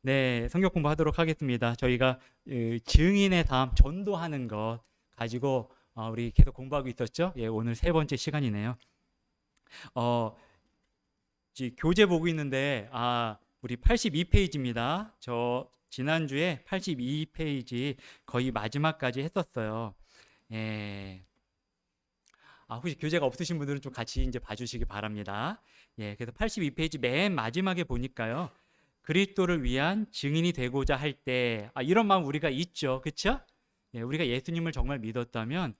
네, 성경 공부하도록 하겠습니다. 저희가 증인의 다음 전도하는 것 가지고 우리 계속 공부하고 있었죠. 예, 오늘 세 번째 시간이네요. 교재 보고 있는데 우리 82페이지입니다. 저 지난주에 82페이지 거의 마지막까지 했었어요. 예. 혹시 교재가 없으신 분들은 좀 같이 이제 봐주시기 바랍니다. 예, 그래서 82페이지 맨 마지막에 보니까요. 그리스도를 위한 증인이 되고자 할 때, 이런 마음 우리가 있죠. 그렇죠? 예, 우리가 예수님을 정말 믿었다면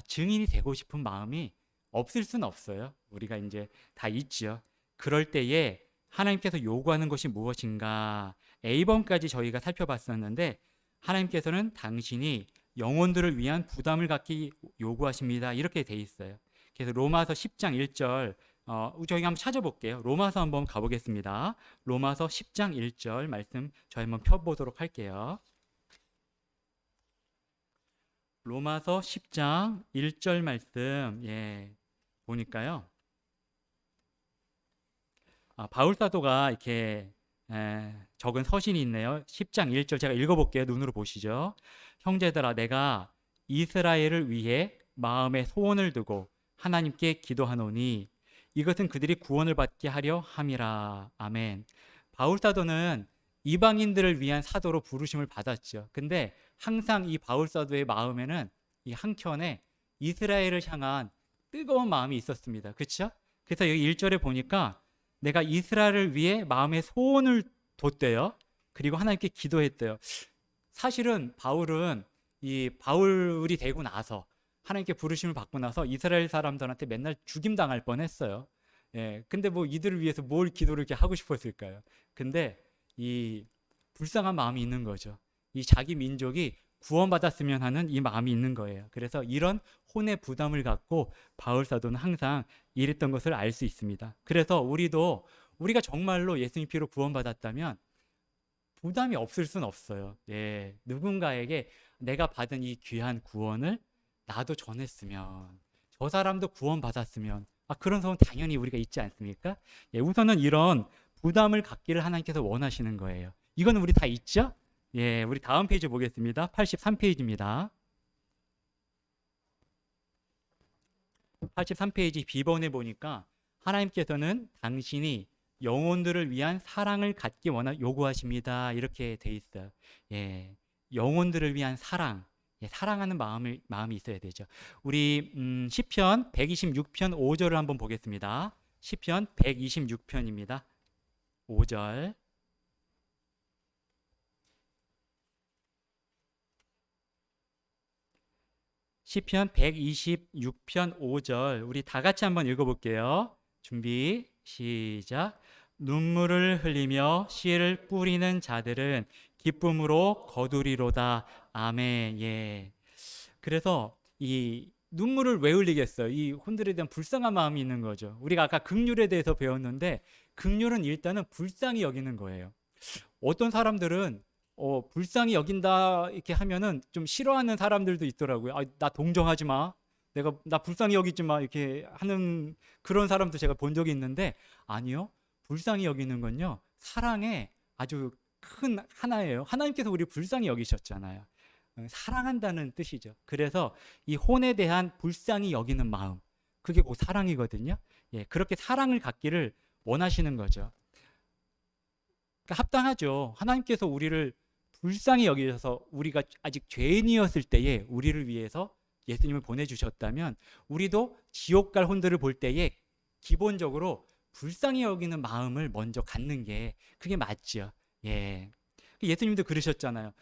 증인이 되고 싶은 마음이 없을 수는 없어요. 우리가 이제 다 있죠. 그럴 때에 하나님께서 요구하는 것이 무엇인가? A번까지 저희가 살펴봤었는데 하나님께서는 당신이 영혼들을 위한 부담을 갖기 요구하십니다. 이렇게 돼 있어요. 그래서 로마서 10장 1절 저희가 한번 찾아볼게요. 로마서 한번 가보겠습니다. 로마서 10장 1절 말씀 저희 한번 펴보도록 할게요. 로마서 10장 1절 말씀 보니까요. 바울 사도가 이렇게 적은 서신이 있네요. 10장 1절 제가 읽어볼게요. 눈으로 보시죠. 형제들아, 내가 이스라엘을 위해 마음에 소원을 두고 하나님께 기도하노니 이것은 그들이 구원을 받게 하려 함이라. 아멘. 바울 사도는 이방인들을 위한 사도로 부르심을 받았죠. 근데 항상 이 바울 사도의 마음에는 이 한켠에 이스라엘을 향한 뜨거운 마음이 있었습니다. 그렇죠? 그래서 여기 1절에 보니까 내가 이스라엘을 위해 마음의 소원을 뒀대요. 그리고 하나님께 기도했대요. 사실은 바울은 이 바울이 되고 나서 하나님께 부르심을 받고 나서 이스라엘 사람들한테 맨날 죽임 당할 뻔했어요. 예, 근데 뭐 이들을 위해서 뭘 기도를 이렇게 하고 싶었을까요? 근데 이 불쌍한 마음이 있는 거죠. 이 자기 민족이 구원받았으면 하는 이 마음이 있는 거예요. 그래서 이런 혼의 부담을 갖고 바울 사도는 항상 이랬던 것을 알 수 있습니다. 그래서 우리가 정말로 예수님 피로 구원받았다면 부담이 없을 수는 없어요. 예, 누군가에게 내가 받은 이 귀한 구원을 나도 전했으면, 저 사람도 구원받았으면, 그런 소원 당연히 우리가 있지 않습니까? 예, 우선은 이런 부담을 갖기를 하나님께서 원하시는 거예요. 이거는 우리 다 있죠? 예, 우리 다음 페이지 보겠습니다. 83페이지입니다. 83페이지 B번에 보니까 하나님께서는 당신이 영혼들을 위한 사랑을 갖기 요구하십니다. 이렇게 돼 있어요. 예, 영혼들을 위한 사랑, 사랑하는 마음이 있어야 되죠. 우리 시편 126편 5절을 한번 보겠습니다. 시편 126편입니다. 5절. 시편 126편 5절 우리 다 같이 한번 읽어볼게요. 준비 시작. 눈물을 흘리며 씨를 뿌리는 자들은 기쁨으로 거두리로다. 아멘. 예. 그래서 이 눈물을 왜 흘리겠어요? 이 혼들에 대한 불쌍한 마음이 있는 거죠. 우리가 아까 긍휼에 대해서 배웠는데 긍휼은 일단은 불쌍히 여기는 거예요. 어떤 사람들은 불쌍히 여긴다 이렇게 하면은 좀 싫어하는 사람들도 있더라고요. 나 동정하지 마. 나 불쌍히 여기지 마. 이렇게 하는 그런 사람도 제가 본 적이 있는데 아니요. 불쌍히 여기는 건요. 사랑의 아주 큰 하나예요. 하나님께서 우리 불쌍히 여기셨잖아요. 사랑한다는 뜻이죠. 그래서 이 혼에 대한 불쌍히 여기는 마음, 그게 곧 사랑이거든요. 예, 그렇게 사랑을 갖기를 원하시는 거죠. 그러니까 합당하죠. 하나님께서 우리를 불쌍히 여기셔서 우리가 아직 죄인이었을 때에 우리를 위해서 예수님을 보내주셨다면 우리도 지옥 갈 혼들을 볼 때에 기본적으로 불쌍히 여기는 마음을 먼저 갖는 게 그게 맞죠. 예. 예수님도 그러셨잖아요.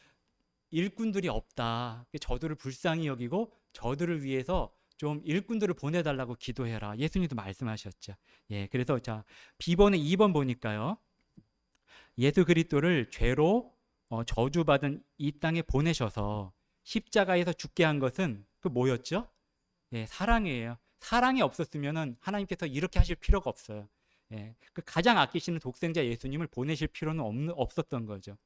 일꾼들이 없다. 저들을 불쌍히 여기고 저들을 위해서 좀 일꾼들을 보내달라고 기도해라. 예수님도 말씀하셨죠. 예. 그래서 자 B번에 2번 보니까요. 예수 그리스도를 죄로 저주받은 이 땅에 보내셔서 십자가에서 죽게 한 것은 그 뭐였죠? 예, 사랑이에요. 사랑이 없었으면은 하나님께서 이렇게 하실 필요가 없어요. 예, 그 가장 아끼시는 독생자 예수님을 보내실 필요는 없었던 거죠.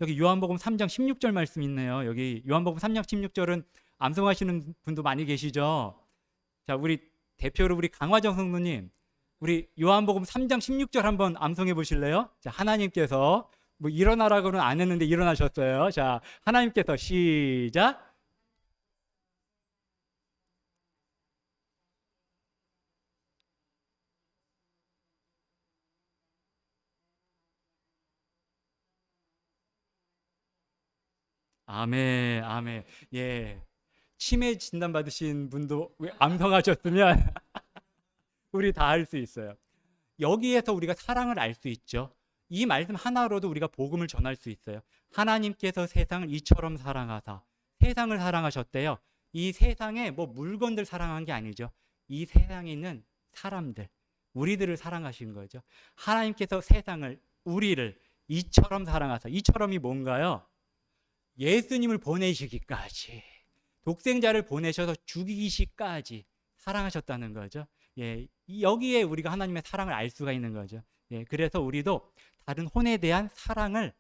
여기 요한복음 3장 16절 말씀 있네요. 여기 요한복음 3장 16절은 암송하시는 분도 많이 계시죠. 자, 우리 대표로 우리 강화정 성도님, 우리 요한복음 3장 16절 한번 암송해 보실래요? 자, 하나님께서 뭐 일어나라고는 안 했는데 일어나셨어요. 자, 하나님께서 시작. 아멘, 아멘. 예. 치매 진단 받으신 분도 암송하셨으면 우리 다 할 수 있어요. 여기에서 우리가 사랑을 알 수 있죠. 이 말씀 하나로도 우리가 복음을 전할 수 있어요. 하나님께서 세상을 이처럼 사랑하사 세상을 사랑하셨대요. 이 세상에 뭐 물건들 사랑한 게 아니죠. 이 세상에 있는 사람들, 우리들을 사랑하신 거죠. 하나님께서 세상을, 우리를 이처럼 사랑하사. 이처럼이 뭔가요? 예수님을 보내시기까지, 독생자를 보내셔서 죽이시기까지 사랑하셨다는 거죠. 예, 여기에 우리가 하나님의 사랑을 알 수가 있는 거죠. 예, 그래서 우리도 다른 혼에 대한 사랑을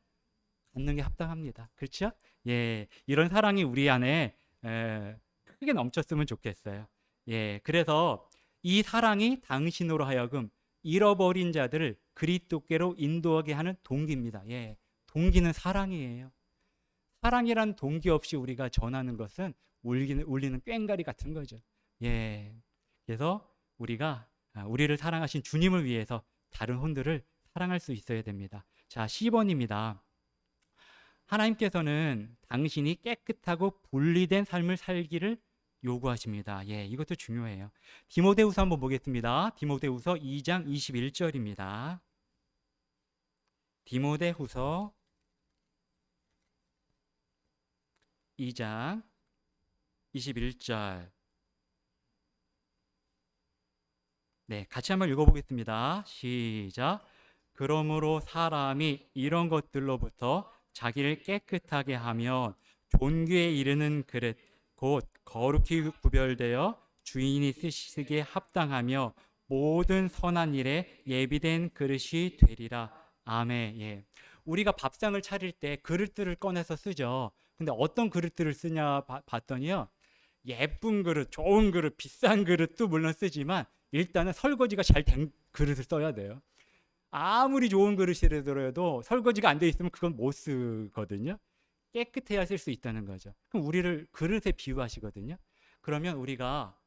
갖는 게 합당합니다. 그렇죠? 예, 이런 사랑이 우리 안에 크게 넘쳤으면 좋겠어요. 예, 그래서 이 사랑이 당신으로 하여금 잃어버린 자들을 그리스도께로 인도하게 하는 동기입니다. 예, 동기는 사랑이에요. 사랑이란 동기 없이 우리가 전하는 것은 울리는 꽹가리 같은 거죠. 예, 그래서 우리가 우리를 사랑하신 주님을 위해서 다른 혼들을 사랑할 수 있어야 됩니다. 자, 10번입니다. 하나님께서는 당신이 깨끗하고 분리된 삶을 살기를 요구하십니다. 예, 이것도 중요해요. 디모데후서 한번 보겠습니다. 디모데후서 2장 21절입니다. 디모데후서 2장 21절. 네, 같이 한번 읽어보겠습니다. 시작. 그러므로 사람이 이런 것들로부터 자기를 깨끗하게 하면 존귀에 이르는 그릇, 곧 거룩히 구별되어 주인이 쓰시기에 합당하며 모든 선한 일에 예비된 그릇이 되리라. 아멘. 예. 우리가 밥상을 차릴 때 그릇들을 꺼내서 쓰죠. 근데 어떤 그릇들을 쓰냐 봤더니요, 예쁜 그릇, 좋은 그릇, 비싼 그릇도 물론 쓰지만 일단은 설거지가 잘 된 그릇을 써야 돼요. 아무리 좋은 그릇이라도 설거지가 안 돼 있으면 그건 못 쓰거든요. 깨끗해야 쓸 수 있다는 거죠. 그럼 우리를 그릇에 비유하시거든요. 그러면 우리가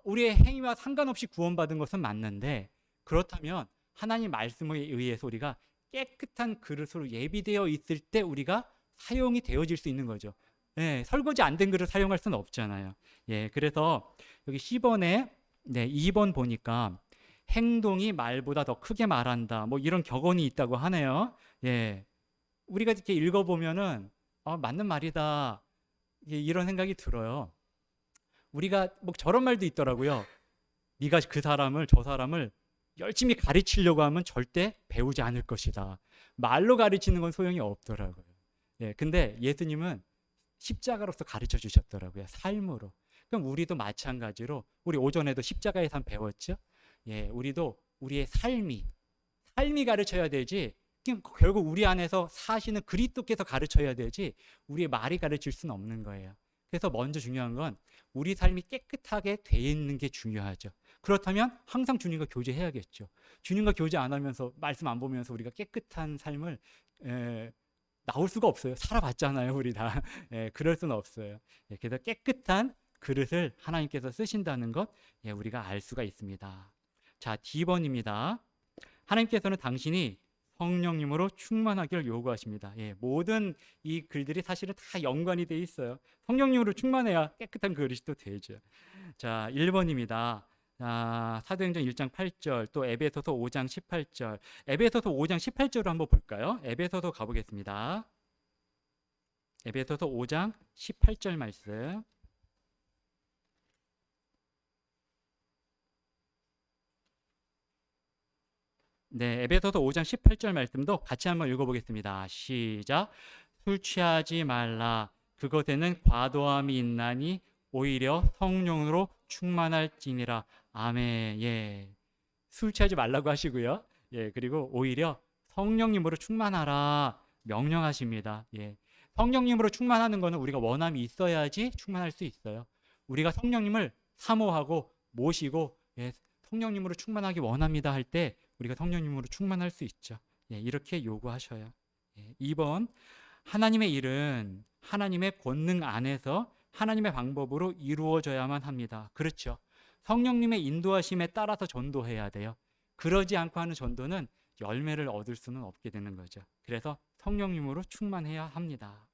우리의 행위와 상관없이 구원받은 것은 맞는데, 그렇다면 하나님 말씀에 의해서 우리가 깨끗한 그릇으로 예비되어 있을 때 우리가 사용이 되어질 수 있는 거죠. 예, 설거지 안 된 그릇 사용할 수는 없잖아요. 예, 그래서 여기 10번에 2번 보니까 행동이 말보다 더 크게 말한다, 뭐 이런 격언이 있다고 하네요. 예, 우리가 이렇게 읽어보면은 맞는 말이다, 예, 이런 생각이 들어요. 우리가 뭐 저런 말도 있더라고요. 네가 저 사람을 열심히 가르치려고 하면 절대 배우지 않을 것이다. 말로 가르치는 건 소용이 없더라고요. 예, 근데 예수님은 십자가로서 가르쳐 주셨더라고요. 삶으로. 그럼 우리도 마찬가지로, 우리 오전에도 십자가의 삶 배웠죠? 예, 우리도 우리의 삶이 가르쳐야 되지, 결국 우리 안에서 사시는 그리스도께서 가르쳐야 되지 우리의 말이 가르칠 수는 없는 거예요. 그래서 먼저 중요한 건 우리 삶이 깨끗하게 돼 있는 게 중요하죠. 그렇다면 항상 주님과 교제해야겠죠. 주님과 교제 안 하면서, 말씀 안 보면서 우리가 깨끗한 삶을 나올 수가 없어요. 살아봤잖아요, 우리 다. 예, 그럴 수는 없어요. 예, 그래서 깨끗한 그릇을 하나님께서 쓰신다는 것, 예, 우리가 알 수가 있습니다. 자, D번입니다. 하나님께서는 당신이 성령님으로 충만하기를 요구하십니다. 예, 모든 이 글들이 사실은 다 연관이 돼 있어요. 성령님으로 충만해야 깨끗한 그릇이 또 되죠. 자, 1번입니다. 사도행전 1장 8절, 또 에베소서 5장 18절. 에베소서 5장 18절을 한번 볼까요? 에베소서 가보겠습니다. 에베소서 5장 18절 말씀. 네, 에베소서 5장 18절 말씀도 같이 한번 읽어보겠습니다. 시작. 술 취하지 말라. 그것에는 과도함이 있나니 오히려 성령으로 충만할지니라. 아멘. 예, 술 취하지 말라고 하시고요. 예, 그리고 오히려 성령님으로 충만하라 명령하십니다. 예, 성령님으로 충만하는 것은 우리가 원함이 있어야지 충만할 수 있어요. 우리가 성령님을 사모하고 모시고, 예, 성령님으로 충만하기 원합니다 할 때 우리가 성령님으로 충만할 수 있죠. 예, 이렇게 요구하셔요. 2번, 하나님의 일은 하나님의 권능 안에서 하나님의 방법으로 이루어져야만 합니다. 그렇죠. 성령님의 인도하심에 따라서 전도해야 돼요. 그러지 않고 하는 전도는 열매를 얻을 수는 없게 되는 거죠. 그래서 성령님으로 충만해야 합니다.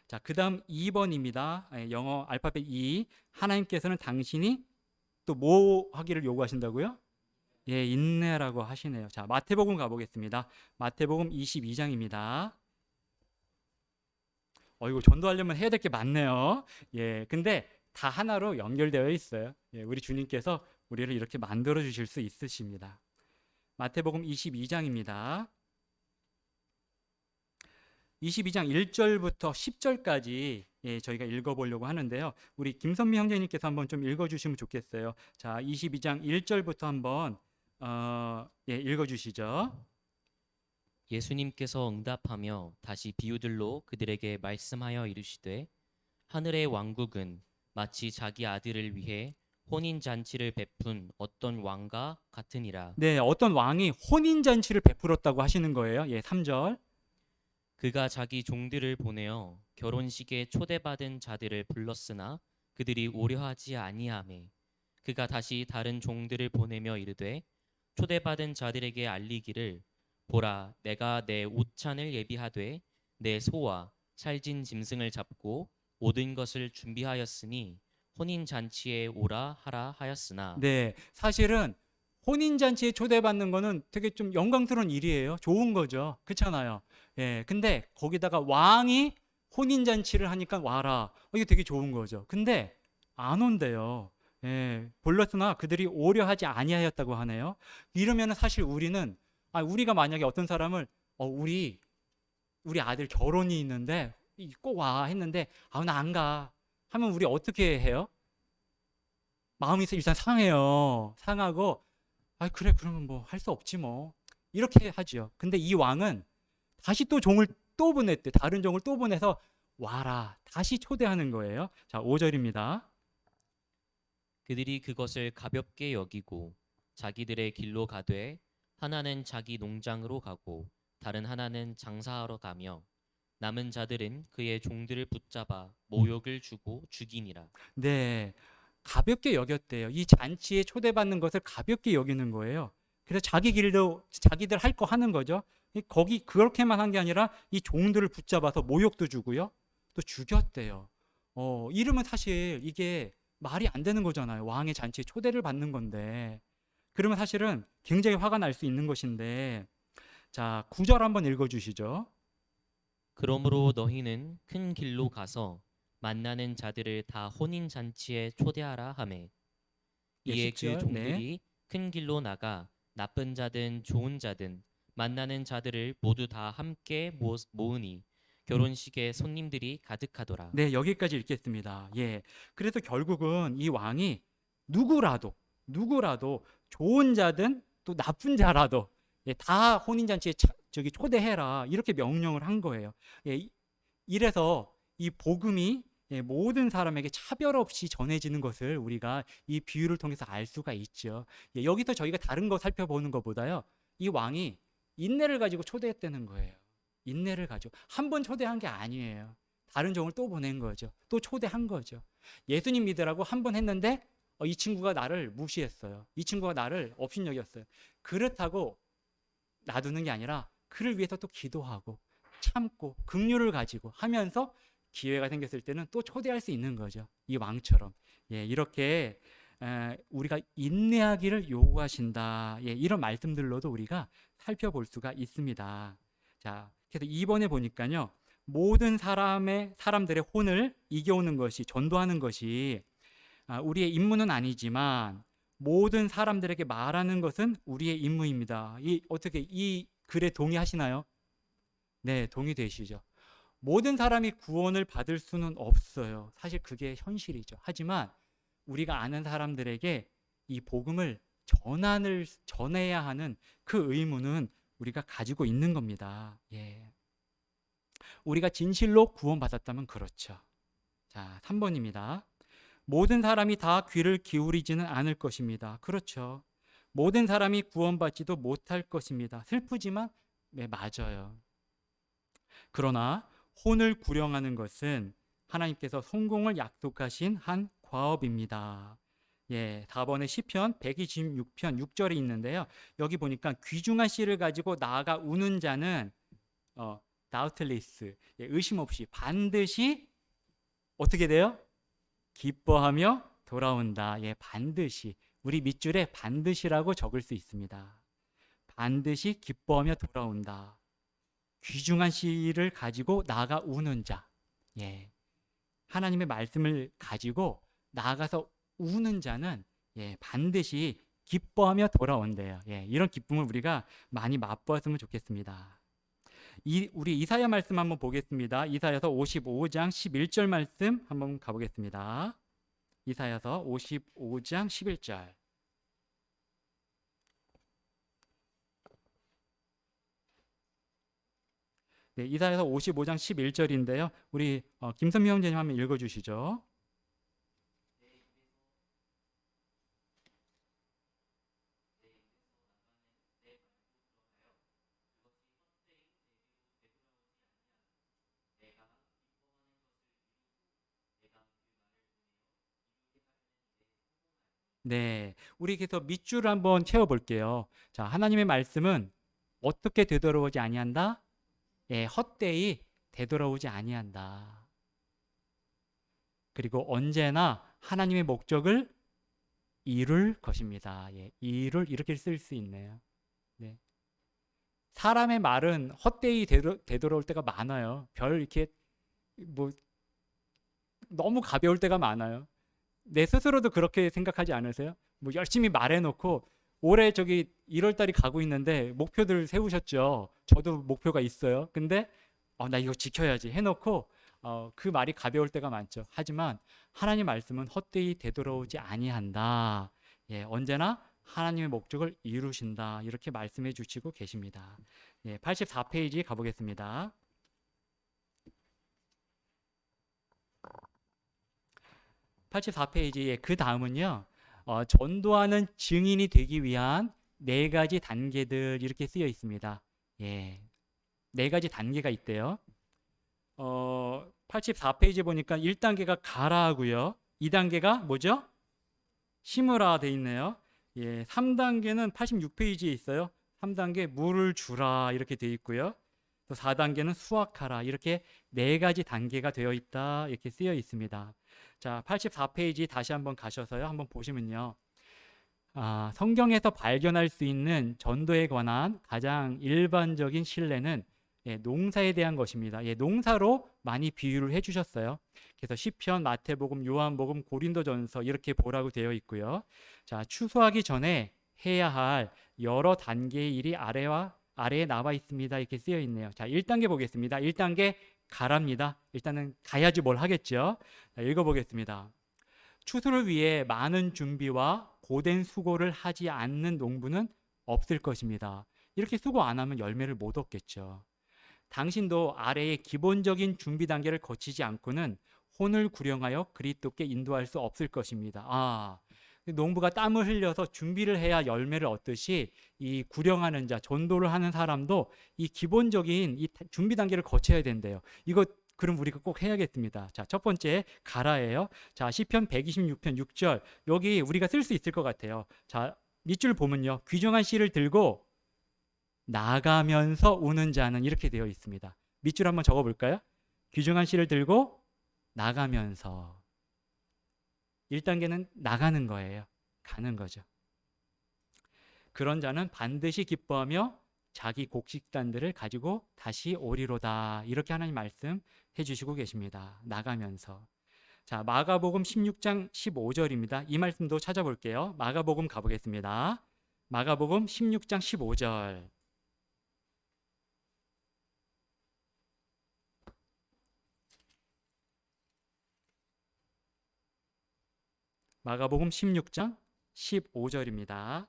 자, 그 다음 2번입니다. 영어 알파벳 E. 하나님께서는 당신이 또 뭐 하기를 요구하신다고요? 예, 인내라고 하시네요. 자, 마태복음 가보겠습니다. 마태복음 22장입니다. 이거 전도하려면 해야 될 게 많네요. 예, 근데 다 하나로 연결되어 있어요. 예, 우리 주님께서 우리를 이렇게 만들어 주실 수 있으십니다. 마태복음 22장입니다. 22장 1절부터 10절까지 저희가 읽어보려고 하는데요. 우리 김선미 형제님께서 한번 좀 읽어주시면 좋겠어요. 자, 22장 1절부터 한번 읽어주시죠. 예수님께서 응답하며 다시 비유들로 그들에게 말씀하여 이르시되 하늘의 왕국은 마치 자기 아들을 위해 혼인잔치를 베푼 어떤 왕과 같으니라. 네, 어떤 왕이 혼인잔치를 베풀었다고 하시는 거예요. 예, 3절. 그가 자기 종들을 보내어 결혼식에 초대받은 자들을 불렀으나 그들이 오려하지 아니하매 그가 다시 다른 종들을 보내며 이르되 초대받은 자들에게 알리기를 보라, 내가 내 옷찬을 예비하되 내 소와 살진 짐승을 잡고 모든 것을 준비하였으니 혼인잔치에 오라 하라 하였으나. 네, 사실은 혼인잔치에 초대받는 거는 되게 좀 영광스러운 일이에요. 좋은 거죠. 그렇잖아요. 예, 근데 거기다가 왕이 혼인잔치를 하니까 와라. 이게 되게 좋은 거죠. 근데 안 온대요. 예, 불렀으나 그들이 오려 하지 아니하였다고 하네요. 이러면 사실 우리가 만약에 어떤 사람을 우리 아들 결혼이 있는데 꼭 와 했는데 나 안 가 하면 우리 어떻게 해요? 마음이 일단 상해요. 상하고 그래 그러면 뭐 할 수 없지 뭐 이렇게 하죠. 근데 이 왕은 다시 또 종을 또 보냈대. 다른 종을 또 보내서 와라 다시 초대하는 거예요. 자, 5절입니다. 그들이 그것을 가볍게 여기고 자기들의 길로 가되 하나는 자기 농장으로 가고 다른 하나는 장사하러 가며 남은 자들은 그의 종들을 붙잡아 모욕을 주고 죽이니라. 네, 가볍게 여겼대요. 이 잔치에 초대받는 것을 가볍게 여기는 거예요. 그래서 자기 길도 자기들 할 거 하는 거죠. 거기 그렇게만 한 게 아니라 이 종들을 붙잡아서 모욕도 주고요. 또 죽였대요. 이러면 사실 이게 말이 안 되는 거잖아요. 왕의 잔치에 초대를 받는 건데. 그러면 사실은 굉장히 화가 날 수 있는 것인데. 자, 9절 한번 읽어 주시죠. 그러므로 너희는 큰 길로 가서 만나는 자들을 다 혼인 잔치에 초대하라 하매 이에 그 10절. 종들이 큰 길로 나가 나쁜 자든 좋은 자든 만나는 자들을 모두 다 함께 모으니 결혼식에 손님들이 가득하더라. 네, 여기까지 읽겠습니다. 예. 그래서 결국은 이 왕이 누구라도 좋은 자든 또 나쁜 자라도 다 혼인잔치에 초대해라 이렇게 명령을 한 거예요. 이래서 이 복음이 모든 사람에게 차별 없이 전해지는 것을 우리가 이 비유를 통해서 알 수가 있죠. 여기서 저희가 다른 거 살펴보는 것보다요, 이 왕이 인내를 가지고 초대했다는 거예요. 인내를 가지고 한 번 초대한 게 아니에요. 다른 종을 또 보낸 거죠. 또 초대한 거죠. 예수님 믿으라고 한 번 했는데 이 친구가 나를 무시했어요. 이 친구가 나를 업신여겼어요. 그렇다고 놔두는 게 아니라 그를 위해서 또 기도하고 참고 긍휼을 가지고 하면서 기회가 생겼을 때는 또 초대할 수 있는 거죠. 이 왕처럼. 이렇게 우리가 인내하기를 요구하신다. 이런 말씀들로도 우리가 살펴볼 수가 있습니다. 자, 그래서 2번에 보니까요, 모든 사람들의 혼을 이겨오는 것이, 전도하는 것이 우리의 임무는 아니지만 모든 사람들에게 말하는 것은 우리의 임무입니다. 어떻게 이 글에 동의하시나요? 네, 동의되시죠. 모든 사람이 구원을 받을 수는 없어요. 사실 그게 현실이죠. 하지만 우리가 아는 사람들에게 이 복음을 전해야 하는 그 의무는 우리가 가지고 있는 겁니다. 우리가 진실로 구원받았다면 그렇죠. 자, 3번입니다. 모든 사람이 다 귀를 기울이지는 않을 것입니다. 그렇죠. 모든 사람이 구원받지도 못할 것입니다. 슬프지만 네, 맞아요. 그러나 혼을 구령하는 것은 하나님께서 성공을 약속하신 한 과업입니다. 예, 4번의 시편 126편 6절에 있는데요. 여기 보니까 귀중한 씨를 가지고 나아가 우는 자는 doubtless, 예, 의심 없이 반드시 어떻게 돼요? 기뻐하며 돌아온다. 예, 반드시. 우리 밑줄에 반드시라고 적을 수 있습니다. 반드시 기뻐하며 돌아온다. 귀중한 씨를 가지고 나아가 우는 자. 예. 하나님의 말씀을 가지고 나아가서 우는 자는, 예, 반드시 기뻐하며 돌아온대요. 예, 이런 기쁨을 우리가 많이 맛보았으면 좋겠습니다. 우리 이사야 말씀 한번 보겠습니다. 이사야서 55장 11절 말씀 한번 가보겠습니다. 이사야서 55장 11절. 네, 이사야서 55장 11절인데요. 우리 김선미 형제님 한번 읽어주시죠. 네, 우리 그래서 밑줄을 한번 채워볼게요. 자, 하나님의 말씀은 어떻게 되돌아오지 아니한다? 예, 헛되이 되돌아오지 아니한다. 그리고 언제나 하나님의 목적을 이룰 것입니다. 예, 이룰 이렇게 쓸 수 있네요. 네. 사람의 말은 헛되이 되돌아올 때가 많아요. 별 이렇게 뭐 너무 가벼울 때가 많아요. 내 스스로도 그렇게 생각하지 않으세요? 뭐 열심히 말해놓고 올해 저기 1월 달이 가고 있는데 목표들 세우셨죠. 저도 목표가 있어요. 근데 나 이거 지켜야지 해놓고 그 말이 가벼울 때가 많죠. 하지만 하나님 말씀은 헛되이 되돌아오지 아니한다. 예, 언제나 하나님의 목적을 이루신다. 이렇게 말씀해 주시고 계십니다. 예, 84페이지 가보겠습니다. 84페이지에 그 다음은요. 전도하는 증인이 되기 위한 4가지 단계들 이렇게 쓰여 있습니다. 예, 4가지 단계가 있대요. 84페이지 보니까 1단계가 가라하고요. 2단계가 뭐죠? 심으라 돼 있네요. 예, 3단계는 86페이지에 있어요. 3단계 물을 주라 이렇게 돼 있고요. 또 4단계는 수확하라 이렇게 4가지 단계가 되어 있다 이렇게 쓰여 있습니다. 자, 84페이지 다시 한번 가셔서요. 한번 보시면요. 성경에서 발견할 수 있는 전도에 관한 가장 일반적인 신뢰는, 예, 농사에 대한 것입니다. 예, 농사로 많이 비유를 해주셨어요. 그래서 시편, 마태복음, 요한복음, 고린도전서 이렇게 보라고 되어 있고요. 자, 추수하기 전에 해야 할 여러 단계의 일이 아래에 나와 있습니다. 이렇게 쓰여 있네요. 자, 1단계 보겠습니다. 1단계 가랍니다. 일단은 가야지 뭘 하겠죠. 자, 읽어보겠습니다. 추수를 위해 많은 준비와 고된 수고를 하지 않는 농부는 없을 것입니다. 이렇게 수고 안 하면 열매를 못 얻겠죠. 당신도 아래의 기본적인 준비 단계를 거치지 않고는 혼을 구령하여 그리스도께 인도할 수 없을 것입니다. 농부가 땀을 흘려서 준비를 해야 열매를 얻듯이 이 구령하는 자, 전도를 하는 사람도 이 기본적인 이 준비 단계를 거쳐야 된대요. 이거 그럼 우리가 꼭 해야겠습니다. 자, 첫 번째 가라예요. 자, 시편 126편 6절 여기 우리가 쓸 수 있을 것 같아요. 자, 밑줄 보면요. 귀중한 씨를 들고 나가면서 우는 자는 이렇게 되어 있습니다. 밑줄 한번 적어볼까요? 귀중한 씨를 들고 나가면서. 1단계는 나가는 거예요. 가는 거죠. 그런 자는 반드시 기뻐하며 자기 곡식단들을 가지고 다시 오리로다. 이렇게 하나님 말씀 해주시고 계십니다. 나가면서. 자, 마가복음 16장 15절입니다. 이 말씀도 찾아볼게요. 마가복음 가보겠습니다. 마가복음 16장 15절. 마가복음 16장 15절입니다.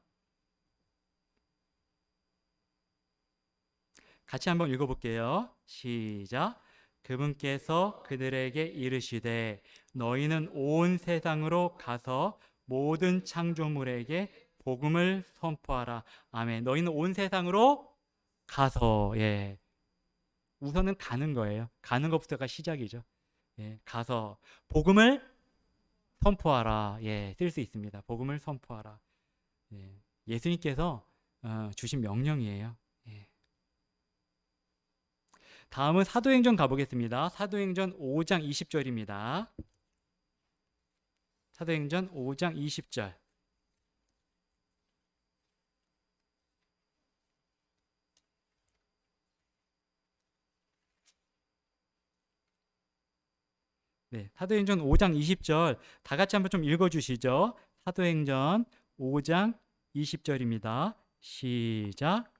같이 한번 읽어볼게요. 시작. 그분께서 그들에게 이르시되 너희는 온 세상으로 가서 모든 창조물에게 복음을 선포하라. 아멘. 너희는 온 세상으로 가서, 예. 우선은 가는 거예요. 가는 것부터가 시작이죠. 예, 가서 복음을 선포하라. 예, 쓸 수 있습니다. 복음을 선포하라. 예, 예수님께서 주신 명령이에요. 예. 다음은 사도행전 가보겠습니다. 사도행전 5장 20절입니다. 사도행전 5장 20절. 네, 사도행전 5장 20절 다 같이 한번 좀 읽어주시죠. 사도행전 5장 20절입니다. 시작.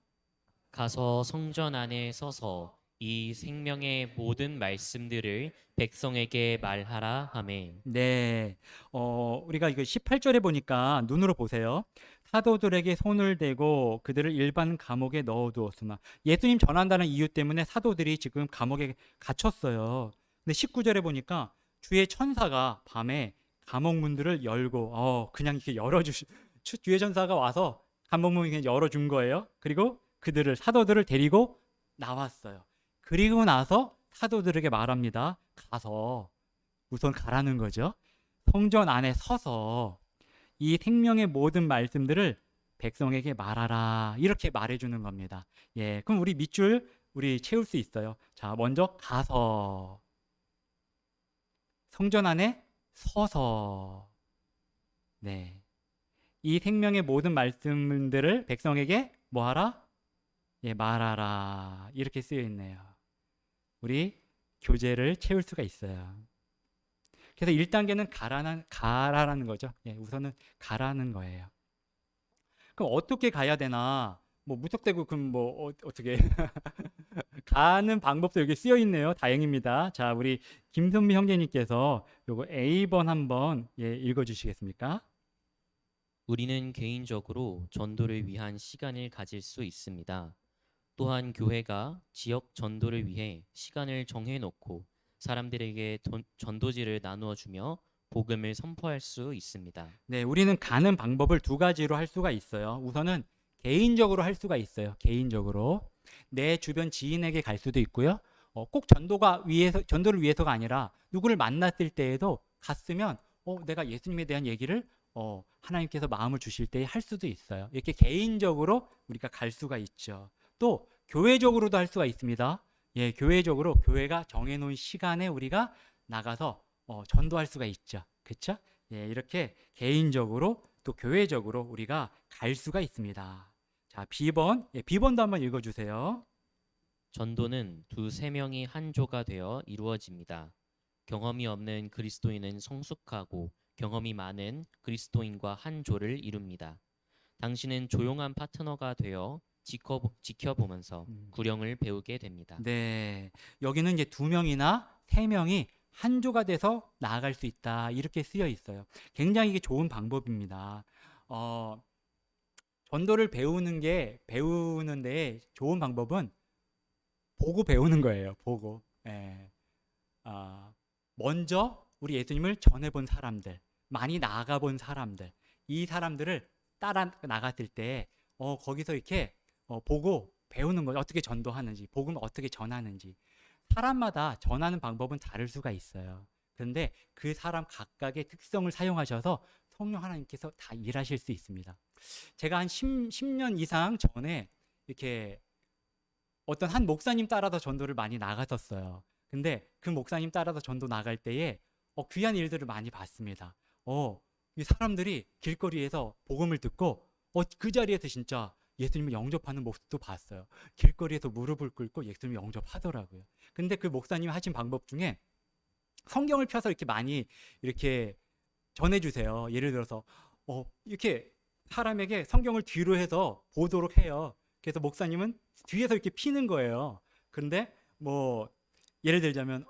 가서 성전 안에 서서 이 생명의 모든 말씀들을 백성에게 말하라 하매. 네, 우리가 이거 18절에 보니까 눈으로 보세요. 사도들에게 손을 대고 그들을 일반 감옥에 넣어두었으나 예수님 전한다는 이유 때문에 사도들이 지금 감옥에 갇혔어요. 근데 19절에 보니까 주의 천사가 밤에 감옥 문들을 열고 그냥 이렇게 주의 천사가 와서 감옥 문을 그냥 열어준 거예요. 그리고 사도들을 데리고 나왔어요. 그리고 나서 사도들에게 말합니다. 가서 우선 가라는 거죠. 성전 안에 서서 이 생명의 모든 말씀들을 백성에게 말하라. 이렇게 말해주는 겁니다. 예, 그럼 우리 밑줄 우리 채울 수 있어요. 자, 먼저 가서 성전 안에 서서 네, 이 생명의 모든 말씀들을 백성에게 뭐하라? 예, 말하라. 이렇게 쓰여 있네요. 우리 교재를 채울 수가 있어요. 그래서 1단계는 가라라는 거죠. 예, 우선은 가라는 거예요. 그럼 어떻게 가야 되나? 뭐 무턱대고 그럼 뭐 어떻게 가는 방법도 여기 쓰여 있네요. 다행입니다. 자, 우리 김선미 형제님께서 요거 A번 한번 읽어 주시겠습니까? 우리는 개인적으로 전도를 위한 시간을 가질 수 있습니다. 또한 교회가 지역 전도를 위해 시간을 정해놓고 사람들에게 전도지를 나누어 주며 복음을 선포할 수 있습니다. 네, 우리는 가는 방법을 두 가지로 할 수가 있어요. 우선은 개인적으로 할 수가 있어요. 개인적으로 내 주변 지인에게 갈 수도 있고요. 꼭 전도를 위해서가 아니라 누구를 만났을 때에도 갔으면 내가 예수님에 대한 얘기를 하나님께서 마음을 주실 때 할 수도 있어요. 이렇게 개인적으로 우리가 갈 수가 있죠. 또 교회적으로도 할 수가 있습니다. 예, 교회적으로 교회가 정해놓은 시간에 우리가 나가서 전도할 수가 있죠. 그렇죠? 예, 이렇게 개인적으로 또 교회적으로 우리가 갈 수가 있습니다. 자, B번. 예, B번도 한번 읽어주세요. 전도는 두세 명이 한 조가 되어 이루어집니다. 경험이 없는 그리스도인은 성숙하고 경험이 많은 그리스도인과 한 조를 이룹니다. 당신은 조용한 파트너가 되어 지켜보면서 구령을 배우게 됩니다. 네, 여기는 이제 2명이나 3명이 한 조가 돼서 나아갈 수 있다. 이렇게 쓰여 있어요. 굉장히 이게 좋은 방법입니다. 전도를 배우는데 좋은 방법은 보고 배우는 거예요. 보고. 예. 먼저 우리 예수님을 전해본 사람들, 많이 나가본 사람들, 이 사람들을 따라 나갔을 때 거기서 이렇게 보고 배우는 거죠. 어떻게 전도하는지, 복음을 어떻게 전하는지. 사람마다 전하는 방법은 다를 수가 있어요. 그런데 그 사람 각각의 특성을 사용하셔서 성령 하나님께서 다 일하실 수 있습니다. 제가 한 10년 이상 전에 이렇게 어떤 한 목사님 따라서 전도를 많이 나갔었어요. 근데 그 목사님 따라서 전도 나갈 때에 귀한 일들을 많이 봤습니다. 이 사람들이 길거리에서 복음을 듣고 그 자리에서 진짜 예수님을 영접하는 모습도 봤어요. 길거리에서 무릎을 꿇고 예수님을 영접하더라고요. 근데 그 목사님이 하신 방법 중에 성경을 펴서 이렇게 많이 이렇게 전해주세요. 예를 들어서 이렇게 사람에게 성경을 뒤로 해서 보도록 해요. 그래서 목사님은 뒤에서 이렇게 피는 거예요. 그런데 뭐 예를 들자면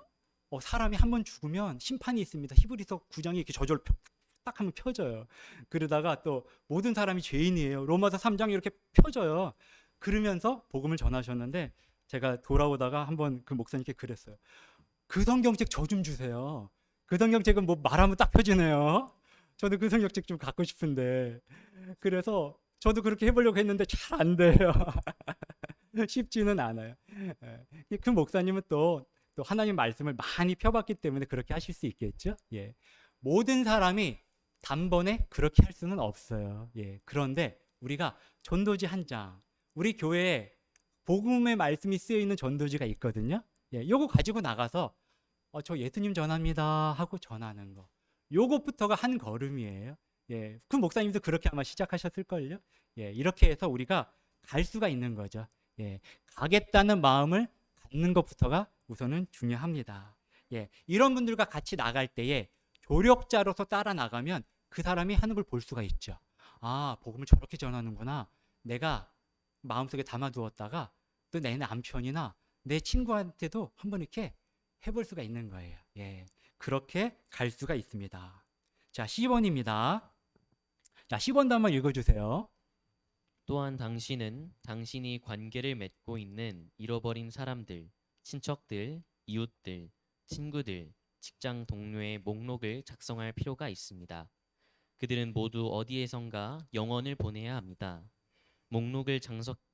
사람이 한 번 죽으면 심판이 있습니다. 히브리서 9장이 이렇게 저절로 딱 하면 펴져요. 그러다가 또 모든 사람이 죄인이에요. 로마서 3장이 이렇게 펴져요. 그러면서 복음을 전하셨는데 제가 돌아오다가 한번 그 목사님께 그랬어요. 그 성경책 저 좀 주세요. 그 성경책은 뭐 말하면 딱 펴지네요. 저도 그 성경책 좀 갖고 싶은데. 그래서 저도 그렇게 해보려고 했는데 잘 안 돼요. 쉽지는 않아요. 그 목사님은 또 하나님 말씀을 많이 펴봤기 때문에 그렇게 하실 수 있겠죠. 예. 모든 사람이 단번에 그렇게 할 수는 없어요. 예. 그런데 우리가 전도지 한 장, 우리 교회에 복음의 말씀이 쓰여 있는 전도지가 있거든요. 예. 요거 가지고 나가서 저 예수님 전합니다 하고 전하는 거. 요것부터가 한 걸음이에요. 예. 그 목사님도 그렇게 아마 시작하셨을걸요. 예. 이렇게 해서 우리가 갈 수가 있는 거죠. 예. 가겠다는 마음을 갖는 것부터가 우선은 중요합니다. 예. 이런 분들과 같이 나갈 때에 조력자로서 따라 나가면 그 사람이 하는 걸 볼 수가 있죠. 아, 복음을 저렇게 전하는구나. 내가 마음속에 담아두었다가 또 내 남편이나 내 친구한테도 한번 이렇게 해볼 수가 있는 거예요. 예. 그렇게 갈 수가 있습니다. 자, 10번입니다. 자, 10번도 한번 읽어주세요. 또한 당신은 당신이 관계를 맺고 있는 잃어버린 사람들, 친척들, 이웃들, 친구들, 직장 동료의 목록을 작성할 필요가 있습니다. 그들은 모두 어디에선가 영혼을 보내야 합니다. 목록을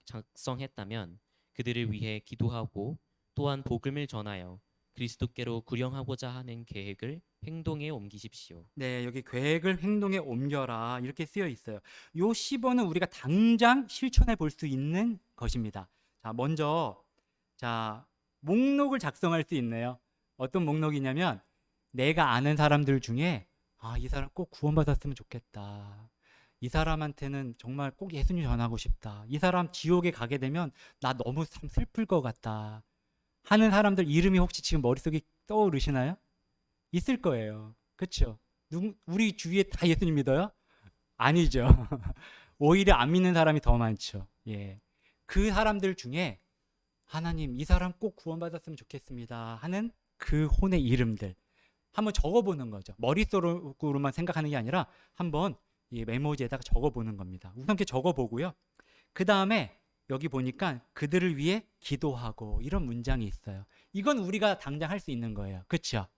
작성했다면 그들을 위해 기도하고 또한 복음을 전하여 그리스도께로 구령하고자 하는 계획을 행동에 옮기십시오. 네, 여기 계획을 행동에 옮겨라 이렇게 쓰여 있어요. 요 10번은 우리가 당장 실천해 볼 수 있는 것입니다. 자, 먼저 목록을 작성할 수 있네요. 어떤 목록이냐면 내가 아는 사람들 중에 이 사람 꼭 구원받았으면 좋겠다. 이 사람한테는 정말 꼭 예수님 전하고 싶다. 이 사람 지옥에 가게 되면 나 너무 참 슬플 것 같다. 하는 사람들 이름이 혹시 지금 머릿속에 떠오르시나요? 있을 거예요. 그렇죠? 우리 주위에 다 예수님 믿어요? 아니죠. 오히려 안 믿는 사람이 더 많죠. 예. 그 사람들 중에 하나님 이 사람 꼭 구원받았으면 좋겠습니다 하는 그 혼의 이름들 한번 적어보는 거죠. 머릿속으로만 생각하는 게 아니라 한번 이 메모지에다가 적어보는 겁니다. 우선 이렇게 적어보고요. 그 다음에 여기 보니까 그들을 위해 기도하고 이런 문장이 있어요. 이건 우리가 당장 할 수 있는 거예요. 그렇죠?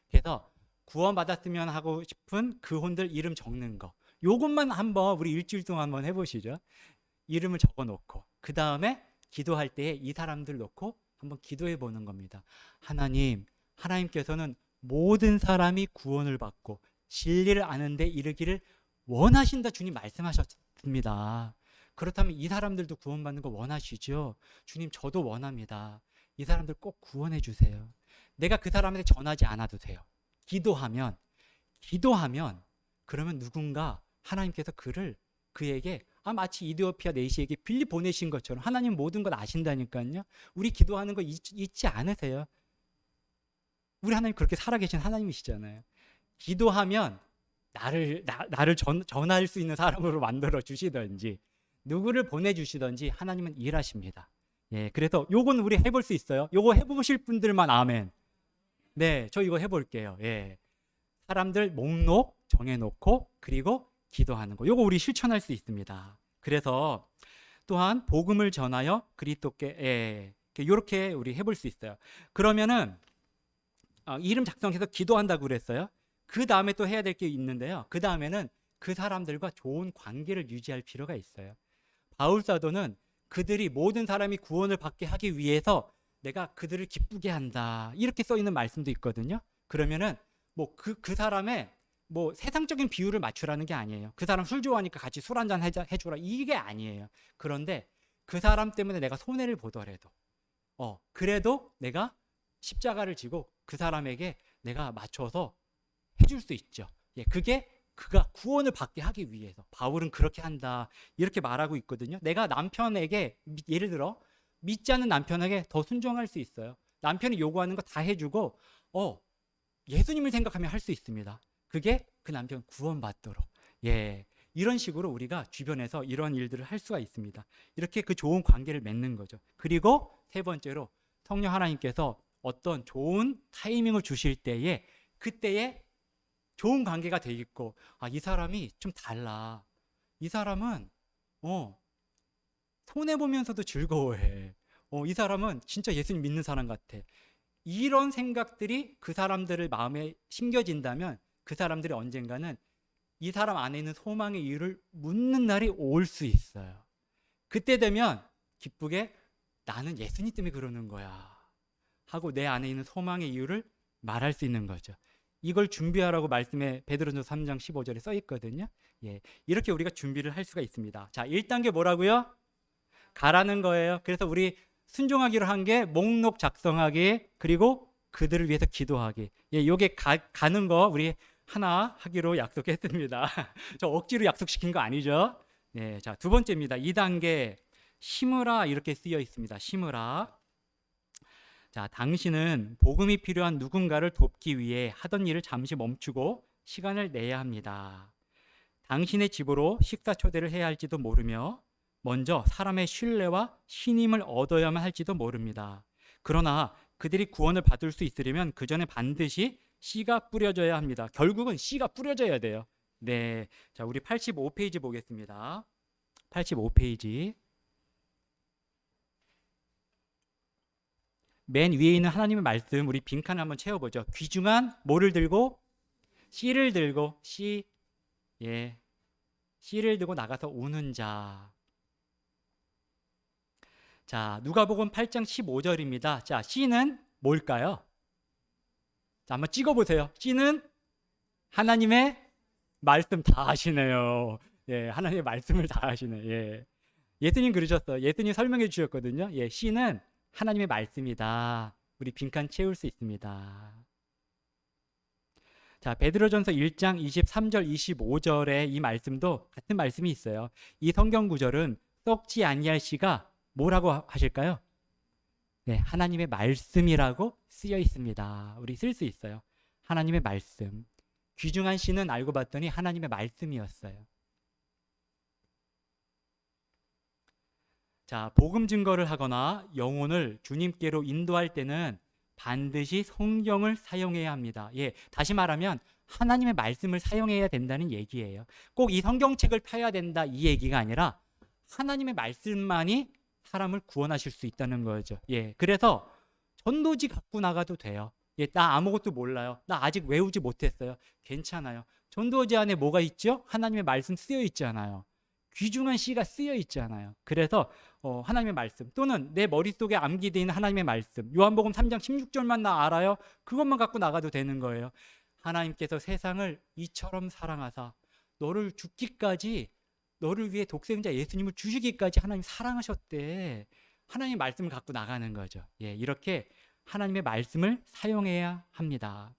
그래서 구원받았으면 하고 싶은 그 혼들 이름 적는 거. 요것만 한번 우리 일주일 동안 한번 해보시죠. 이름을 적어놓고 그 다음에 기도할 때에 이 사람들 놓고 한번 기도해 보는 겁니다. 하나님께서는 모든 사람이 구원을 받고 진리를 아는 데 이르기를 원하신다 주님 말씀하셨습니다. 그렇다면 이 사람들도 구원받는 거 원하시죠? 주님 저도 원합니다. 이 사람들 꼭 구원해 주세요. 내가 그 사람한테 전하지 않아도 돼요. 기도하면 그러면 누군가 하나님께서 그에게 마치 이디오피아 내시에게 빌리 보내신 것처럼 하나님 모든 걸 아신다니까요. 우리 기도하는 거 잊지 않으세요. 우리 하나님 그렇게 살아계신 하나님이시잖아요. 기도하면 나를 전할 수 있는 사람으로 만들어 주시든지 누구를 보내주시든지 하나님은 일하십니다. 예, 그래서 요건 우리 해볼 수 있어요. 요거 해보실 분들만 아멘. 네, 저 이거 해볼게요. 예, 사람들 목록 정해놓고 그리고 기도하는 거. 요거 우리 실천할 수 있습니다. 그래서 또한 복음을 전하여 그리스도께 이렇게 우리 해볼 수 있어요. 그러면은 이름 작성해서 기도한다고 그랬어요. 그 다음에 또 해야 될 게 있는데요. 그 다음에는 그 사람들과 좋은 관계를 유지할 필요가 있어요. 바울 사도는 그들이 모든 사람이 구원을 받게 하기 위해서 내가 그들을 기쁘게 한다 이렇게 써 있는 말씀도 있거든요. 그러면은 그 사람의 세상적인 비율을 맞추라는 게 아니에요. 그 사람 술 좋아하니까 같이 술 한잔 해주라 이게 아니에요. 그런데 그 사람 때문에 내가 손해를 보더라도 그래도 내가 십자가를 지고 그 사람에게 내가 맞춰서 해줄 수 있죠. 예, 그가 구원을 받게 하기 위해서 바울은 그렇게 한다 이렇게 말하고 있거든요. 내가 남편에게 예를 들어 믿지 않는 남편에게 더 순종할 수 있어요. 남편이 요구하는 거 다 해주고 예수님을 생각하면 할 수 있습니다. 그게 그 남편 구원받도록 이런 식으로 우리가 주변에서 이런 일들을 할 수가 있습니다. 이렇게 그 좋은 관계를 맺는 거죠. 그리고 세 번째로 성령 하나님께서 어떤 좋은 타이밍을 주실 때에 그때에 좋은 관계가 돼 있고 이 사람이 좀 달라. 이 사람은 손해보면서도 즐거워해. 이 사람은 진짜 예수님 믿는 사람 같아. 이런 생각들이 그 사람들의 마음에 심겨진다면 그 사람들이 언젠가는 이 사람 안에 있는 소망의 이유를 묻는 날이 올 수 있어요. 그때 되면 기쁘게 나는 예수님 때문에 그러는 거야 하고 내 안에 있는 소망의 이유를 말할 수 있는 거죠. 이걸 준비하라고 말씀에 베드로전서 3장 15절에 써 있거든요. 예, 이렇게 우리가 준비를 할 수가 있습니다. 자, 1단계 뭐라고요? 가라는 거예요. 그래서 우리 순종하기로 한 게 목록 작성하기, 그리고 그들을 위해서 기도하기. 예, 요게 가는 거 우리 하나 하기로 약속했습니다. 저 억지로 약속시킨 거 아니죠? 네, 자, 두 번째입니다. 2단계 심으라 이렇게 쓰여 있습니다. 심으라. 자, 당신은 복음이 필요한 누군가를 돕기 위해 하던 일을 잠시 멈추고 시간을 내야 합니다. 당신의 집으로 식사 초대를 해야 할지도 모르며 먼저 사람의 신뢰와 신임을 얻어야만 할지도 모릅니다. 그러나 그들이 구원을 받을 수 있으려면 그 전에 반드시 씨가 뿌려져야 합니다. 결국은 씨가 뿌려져야 돼요. 네, 자, 우리 85페이지 보겠습니다. 85페이지. 맨 위에 있는 하나님의 말씀, 우리 빈칸을 한번 채워보죠. 귀중한 뭐를 들고? 씨를 들고, 씨, 예, 씨를 들고 나가서 우는 자. 자, 누가복음 8장 15절입니다. 자, 씨는 뭘까요? 자, 한번 찍어보세요. 씨는 하나님의 말씀 다 아시네요. 예, 하나님의 말씀을 다 아시네. 예, 예수님 그러셨어요. 예수님 설명해 주셨거든요. 예, 씨는 하나님의 말씀이다. 우리 빈칸 채울 수 있습니다. 자, 베드로전서 1장 23절 25절에 이 말씀도 같은 말씀이 있어요. 이 성경 구절은 썩지 아니할 씨가 뭐라고 하실까요? 네, 하나님의 말씀이라고 쓰여 있습니다. 우리 쓸 수 있어요. 하나님의 말씀. 귀중한 씨는 알고 봤더니 하나님의 말씀이었어요. 자, 복음 증거를 하거나 영혼을 주님께로 인도할 때는 반드시 성경을 사용해야 합니다. 예, 다시 말하면 하나님의 말씀을 사용해야 된다는 얘기예요. 꼭 이 성경책을 펴야 된다 이 얘기가 아니라 하나님의 말씀만이 사람을 구원하실 수 있다는 거죠. 예, 그래서 전도지 갖고 나가도 돼요. 예, 나 아무것도 몰라요. 나 아직 외우지 못했어요. 괜찮아요. 전도지 안에 뭐가 있죠? 하나님의 말씀 쓰여 있잖아요. 귀중한 씨가 쓰여 있잖아요. 그래서 하나님의 말씀 또는 내 머릿속에 암기되어 있는 하나님의 말씀, 요한복음 3장 16절만 나 알아요. 그것만 갖고 나가도 되는 거예요. 하나님께서 세상을 이처럼 사랑하사 너를 죽기까지, 너를 위해 독생자 예수님을 주시기까지 하나님 사랑하셨대. 하나님의 말씀을 갖고 나가는 거죠. 예, 이렇게 하나님의 말씀을 사용해야 합니다.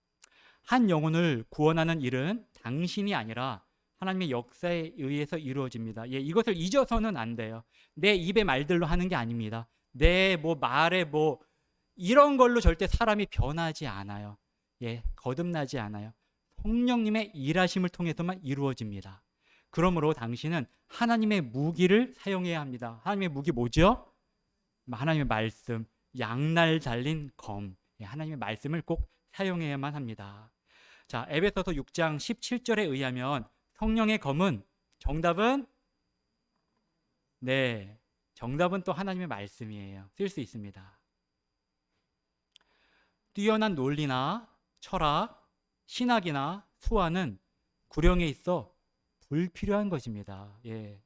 한 영혼을 구원하는 일은 당신이 아니라 하나님의 역사에 의해서 이루어집니다. 예, 이것을 잊어서는 안 돼요. 내 입의 말들로 하는 게 아닙니다. 내 말에 이런 걸로 절대 사람이 변하지 않아요. 예, 거듭나지 않아요. 성령님의 일하심을 통해서만 이루어집니다. 그러므로 당신은 하나님의 무기를 사용해야 합니다. 하나님의 무기 뭐죠? 하나님의 말씀, 양날 달린 검. 예, 하나님의 말씀을 꼭 사용해야만 합니다. 자, 에베소서 6장 17절에 의하면 성령의 검은 정답은 정답은 또 하나님의 말씀이에요. 쓸 수 있습니다. 뛰어난 논리나 철학, 신학이나 수화는 구령에 있어 불필요한 것입니다. 예.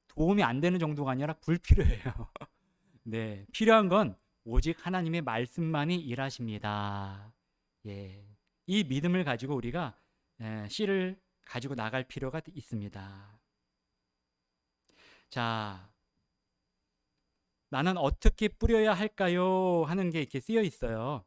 도움이 안 되는 정도가 아니라 불필요해요. 네, 필요한 건 오직 하나님의 말씀만이 일하십니다. 예. 이 믿음을 가지고 우리가 씨를 가지고 나갈 필요가 있습니다. 자, 나는 어떻게 뿌려야 할까요? 하는 게 이렇게 쓰여 있어요.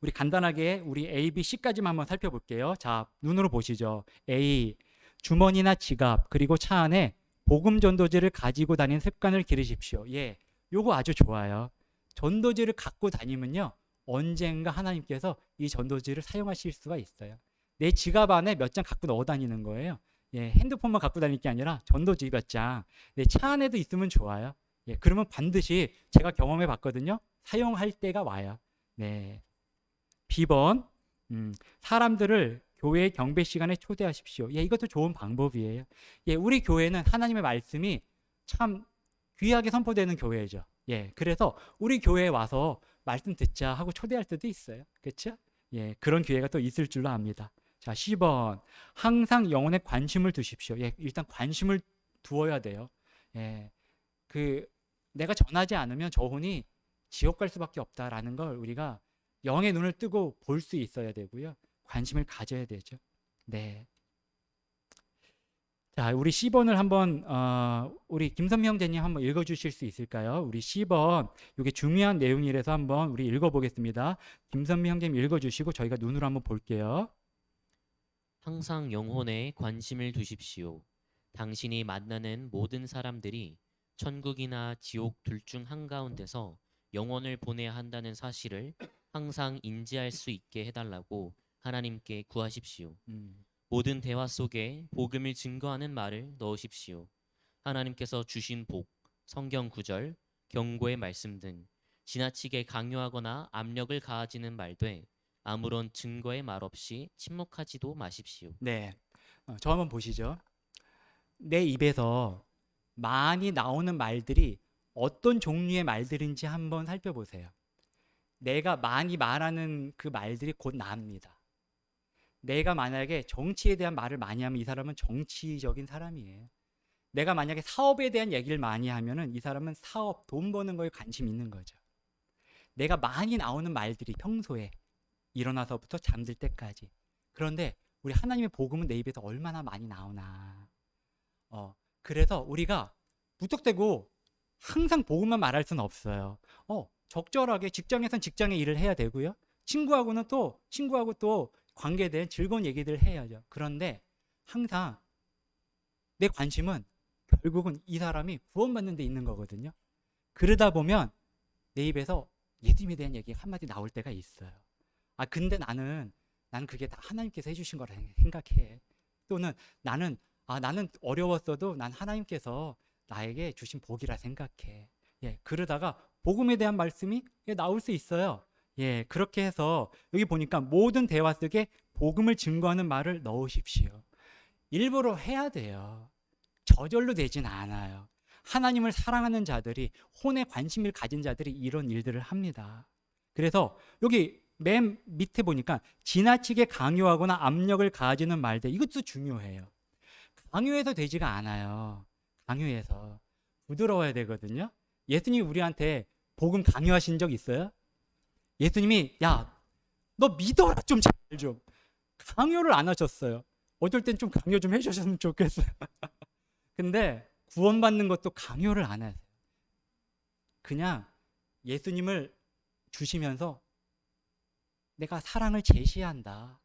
우리 간단하게 우리 A, B, C까지만 한번 살펴볼게요. 자, 눈으로 보시죠. A, 주머니나 지갑 그리고 차 안에 복음 전도지를 가지고 다니는 습관을 기르십시오. 예, 요거 아주 좋아요. 전도지를 갖고 다니면요, 언젠가 하나님께서 이 전도지를 사용하실 수가 있어요. 내 지갑 안에 몇 장 갖고 넣어 다니는 거예요. 예, 핸드폰만 갖고 다닐 게 아니라 전도지 몇 장 내 차 안에도 있으면 좋아요. 예, 그러면 반드시 제가 경험해 봤거든요. 사용할 때가 와요. 네. B번, 사람들을 교회 경배 시간에 초대하십시오. 예, 이것도 좋은 방법이에요. 예, 우리 교회는 하나님의 말씀이 참 귀하게 선포되는 교회죠. 예, 그래서 우리 교회에 와서 말씀 듣자 하고 초대할 때도 있어요. 그렇죠? 예, 그런 기회가 또 있을 줄로 압니다. 자, 10번, 항상 영혼에 관심을 두십시오. 예, 일단 관심을 두어야 돼요. 예, 내가 전하지 않으면 저 혼이 지옥 갈 수밖에 없다라는 걸 우리가 영의 눈을 뜨고 볼 수 있어야 되고요. 관심을 가져야 되죠. 네. 자, 우리 10번을 한번 우리 김선미 형제님 한번 읽어주실 수 있을까요? 우리 10번 이게 중요한 내용이라서 한번 우리 읽어보겠습니다. 김선미 형제님 읽어주시고 저희가 눈으로 한번 볼게요. 항상 영혼에 관심을 두십시오. 당신이 만나는 모든 사람들이 천국이나 지옥 둘 중 한가운데서 영혼을 보내야 한다는 사실을 항상 인지할 수 있게 해달라고 하나님께 구하십시오. 모든 대화 속에 복음을 증거하는 말을 넣으십시오. 하나님께서 주신 복, 성경 구절, 경고의 말씀 등 지나치게 강요하거나 압력을 가하지는 말되 아무런 증거의 말 없이 침묵하지도 마십시오. 네, 저 한번 보시죠. 내 입에서 많이 나오는 말들이 어떤 종류의 말들인지 한번 살펴보세요. 내가 많이 말하는 그 말들이 곧 나입니다. 내가 만약에 정치에 대한 말을 많이 하면 이 사람은 정치적인 사람이에요. 내가 만약에 사업에 대한 얘기를 많이 하면은 이 사람은 사업, 돈 버는 거에 관심 있는 거죠. 내가 많이 나오는 말들이 평소에 일어나서부터 잠들 때까지. 그런데 우리 하나님의 복음은 내 입에서 얼마나 많이 나오나. 그래서 우리가 무턱대고 항상 복음만 말할 수는 없어요. 적절하게 직장에선 직장의 일을 해야 되고요. 친구하고 또 관계된 즐거운 얘기들을 해야죠. 그런데 항상 내 관심은 결국은 이 사람이 구원받는 데 있는 거거든요. 그러다 보면 내 입에서 예수님에 대한 얘기가 한마디 나올 때가 있어요. 근데 나는 그게 다 하나님께서 해주신 거라 생각해. 또는 나는 어려웠어도 난 하나님께서 나에게 주신 복이라 생각해. 그러다가 복음에 대한 말씀이 나올 수 있어요. 그렇게 해서 여기 보니까 모든 대화 속에 복음을 증거하는 말을 넣으십시오. 일부러 해야 돼요. 저절로 되진 않아요. 하나님을 사랑하는 자들이, 혼에 관심을 가진 자들이 이런 일들을 합니다. 그래서 여기 맨 밑에 보니까 지나치게 강요하거나 압력을 가하지는 말들, 이것도 중요해요. 강요해서 되지가 않아요. 강요해서 부드러워야 되거든요. 예수님이 우리한테 복음 강요하신 적 있어요? 예수님이 야, 너 믿어라 좀 잘 좀. 강요를 안 하셨어요. 어떨 땐 좀 강요 좀 해주셨으면 좋겠어요. 근데 구원받는 것도 강요를 안 하세요. 그냥 예수님을 주시면서 내가 사랑을 제시한다.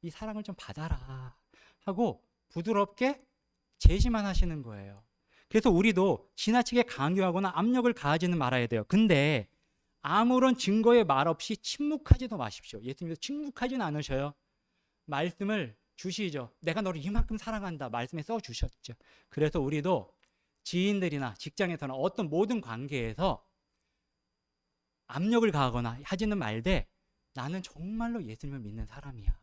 이 사랑을 좀 받아라. 하고 부드럽게 제시만 하시는 거예요. 그래서 우리도 지나치게 강요하거나 압력을 가하지는 말아야 돼요. 근데 아무런 증거의 말 없이 침묵하지도 마십시오. 예수님도 침묵하지는 않으셔요. 말씀을 주시죠. 내가 너를 이만큼 사랑한다. 말씀에 써주셨죠. 그래서 우리도 지인들이나 직장에서나 어떤 모든 관계에서 압력을 가하거나 하지는 말되 나는 정말로 예수님을 믿는 사람이야.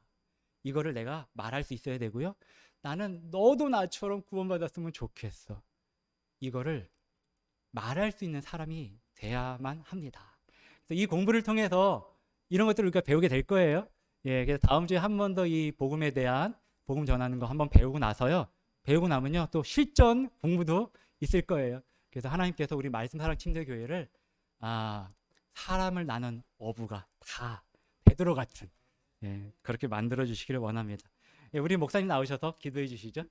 이거를 내가 말할 수 있어야 되고요. 나는 너도 나처럼 구원받았으면 좋겠어. 이거를 말할 수 있는 사람이 돼야만 합니다. 그래서 이 공부를 통해서 이런 것들을 우리가 배우게 될 거예요. 그래서 다음 주에 한 번 더 이 복음에 대한 복음 전하는 거 한번 배우고 나서요. 배우고 나면요 또 실전 공부도 있을 거예요. 그래서 하나님께서 우리 말씀 사랑 침례교회를 사람을 나는 어부가 다 베드로 같은 그렇게 만들어 주시기를 원합니다. 우리 목사님 나오셔서 기도해 주시죠.